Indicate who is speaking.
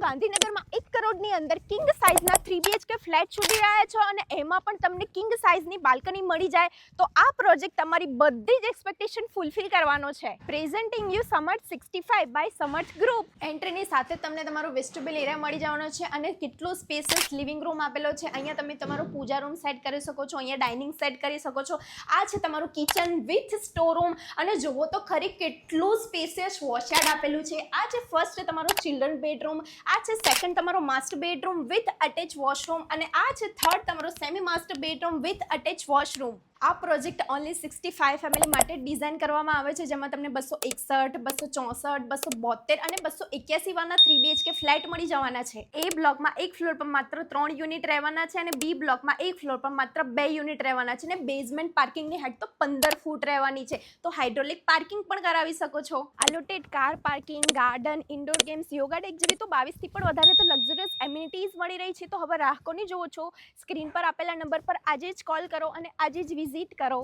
Speaker 1: ગાંધીનગરમાં 1 કરોડની અંદર કિંગ સાઇઝના 3 BHK ફ્લેટ શોધી રહ્યા છો અને એમાં પણ તમને કિંગ સાઇઝની બાલ્કની મળી જાય તો આ પ્રોજેક્ટ તમારી બધી જ એક્સપેક્ટેશન ફૂલફિલ કરવાનો છે. પ્રેઝન્ટિંગ યુ સમર્થ 65 બાય સમર્થ ગ્રુપ. એન્ટ્રીની સાથે તમને તમારો વેસ્ટિબ્યુલ એરિયા મળી જવાનો છે અને કેટલો સ્પેસિયસ લિવિંગ રૂમ આપેલો છે. અહીંયા તમે તમારો પૂજા રૂમ સેટ કરી શકો છો, અહીંયા ડાઇનિંગ સેટ કરી શકો છો. આ છે તમારું કિચન વિથ સ્ટોર રૂમ અને જુઓ તો ખરી કેટલું સ્પેસિયસ વોશયાર્ડ આપેલું છે. આ છે ફર્સ્ટ તમારો ચિલ્ડ્રન બેડરૂમ, આ છે સેકન્ડ તમારો master bedroom with attach washroom અને આ છે થર્ડ તમારો semi master bedroom with attach washroom. આ પ્રોજેક્ટ ઓનલી 65 ફેમિલી માટે ડિઝાઇન કરવામાં આવે છે, જેમાં તમને 261, 264, 272 અને 281 વાળા 3 BHK ફ્લેટ મળી જવાના છે. એ બ્લોકમાં એક ફ્લોર પર માત્ર 3 યુનિટ રહેવાના છે અને બી બ્લોકમાં એક ફ્લોર પર માત્ર 2 યુનિટ રહેવાના છે અને બેઝમેન્ટ પાર્કિંગની હાઈટ તો 15 ફૂટ રહેવાની છે, તો હાઇડ્રોલિક પાર્કિંગ પણ કરાવી શકો છો. Allotted car parking, garden, indoor games, yoga deck જેવી તો 22 થી પણ વધારે તો લક્ઝરિયસ એમ્યુનિટીઝ મળી રહી છે. તો હવે રાહ કોની જોવો છો? સ્ક્રીન પર આપેલા નંબર પર આજે જ કોલ કરો અને આજે જ વિઝિટ કરો.